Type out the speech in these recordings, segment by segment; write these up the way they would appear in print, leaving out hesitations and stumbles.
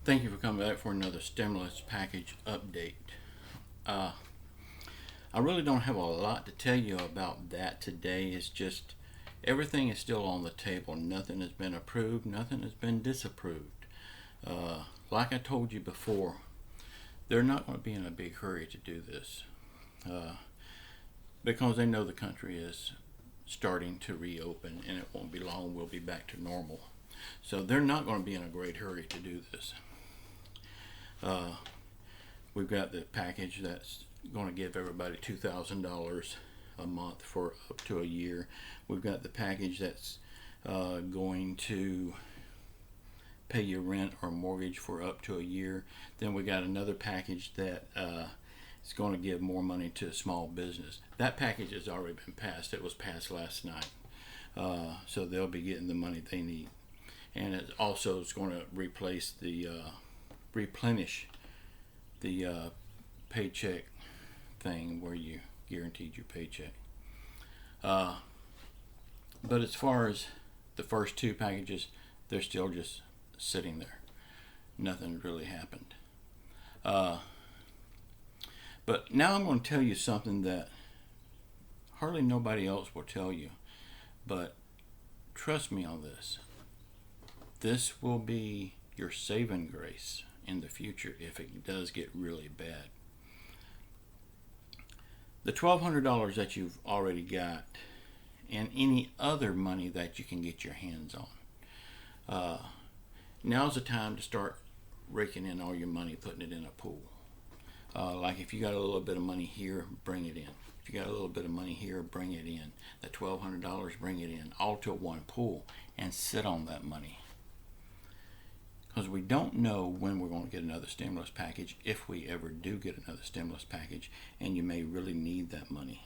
Thank you for coming back for another stimulus package update. Uh, I really don't have a lot to tell you about that today. It's just everything is still on the table. Nothing has been approved, nothing has been disapproved. Like I told you before, they're not going to be in a big hurry to do this uh, because they know the country is starting to reopen and it won't be long, we'll be back to normal. So they're not going to be in a great hurry to do this. Uh, we've got the package that's going to give everybody $2,000 a month for up to a year. We've got the package that's going to pay your rent or mortgage for up to a year. Then we got another package that is going to give more money to a small business. That package has already been passed. It was passed last night. So they'll be getting the money they need. And it also is going to replenish the paycheck thing where you guaranteed your paycheck. Uh, but as far as the first two packages, they're still just sitting there. Nothing really happened. Uh, but now I'm going to tell you something that hardly nobody else will tell you. But trust me on this. This will be your saving grace in the future if it does get really bad. The $1,200 that you've already got and any other money that you can get your hands on. Uh, Now's the time to start raking in all your money, putting it in a pool. Like if you got a little bit of money here, bring it in. If you got a little bit of money here, bring it in. The $1,200, bring it in, all to one pool and sit on that money. Because we don't know when we're going to get another stimulus package, if we ever do get another stimulus package, and you may really need that money.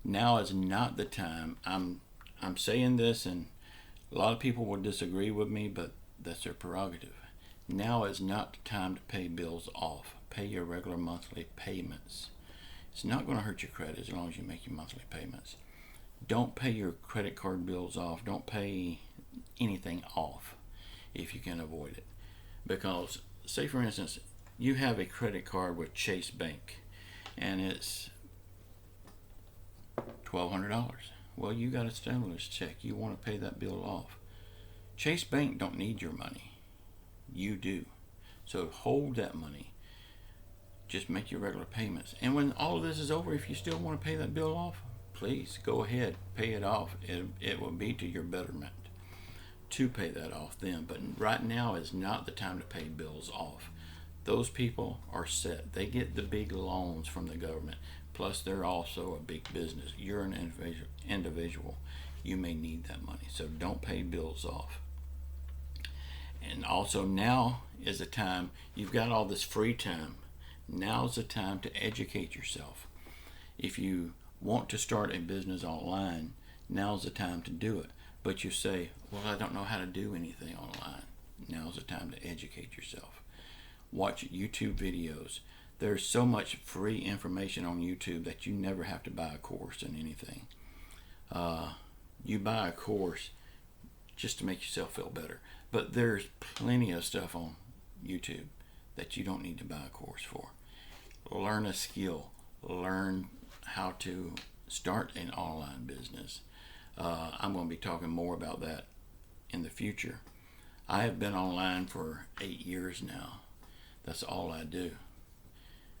Now is not the time. I'm saying this, and a lot of people will disagree with me, but that's their prerogative. Now is not the time to pay bills off. Pay your regular monthly payments. It's not going to hurt your credit as long as you make your monthly payments. Don't pay your credit card bills off. Don't pay anything off if you can avoid it. Because, say for instance, you have a credit card with Chase Bank and it's $1,200. Well, you got a stimulus check. You want to pay that bill off. Chase Bank don't need your money. You do. So hold that money. Just make your regular payments. And when all of this is over, if you still want to pay that bill off, please go ahead, pay it off. It will be to your betterment to pay that off then. But right now is not the time to pay bills off. Those people are set. They get the big loans from the government. Plus, they're also a big business. You're an individual. You may need that money. So don't pay bills off. And also, now is the time. You've got all this free time. Now's the time to educate yourself. If you want to start a business online, now's the time to do it. But you say, well, I don't know how to do anything online. Now's the time to educate yourself. Watch YouTube videos. There's so much free information on YouTube that you never have to buy a course in anything. You buy a course just to make yourself feel better. But there's plenty of stuff on YouTube that you don't need to buy a course for. Learn a skill. Learn how to start an online business. I'm going to be talking more about that in the future. I have been online for 8 years now. That's all I do.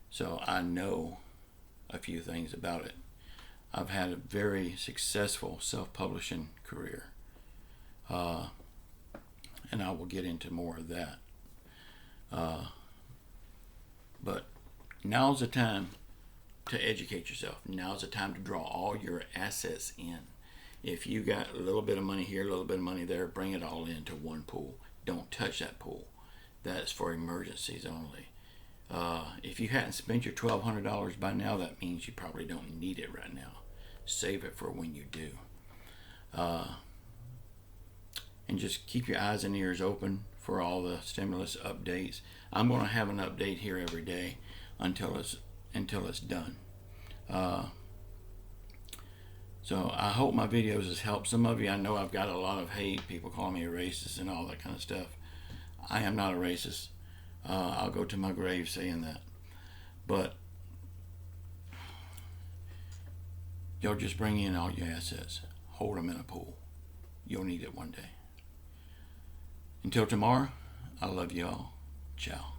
So I know a few things about it. I've had a very successful self-publishing career. And I will get into more of that. But now's the time to educate yourself. Now's the time to draw all your assets in. If you got a little bit of money here, a little bit of money there, bring it all into one pool. Don't touch that pool. That's for emergencies only. If you hadn't spent your $1,200 by now, that means you probably don't need it right now. Save it for when you do. And just keep your eyes and ears open for all the stimulus updates. I'm going to have an update here every day until it's done. So I hope my videos has helped some of you. I know I've got a lot of hate, people calling me a racist and all that kind of stuff. I am not a racist. I'll go to my grave saying that. But y'all just bring in all your assets. Hold them in a pool. You'll need it one day. Until tomorrow, I love you all. Ciao.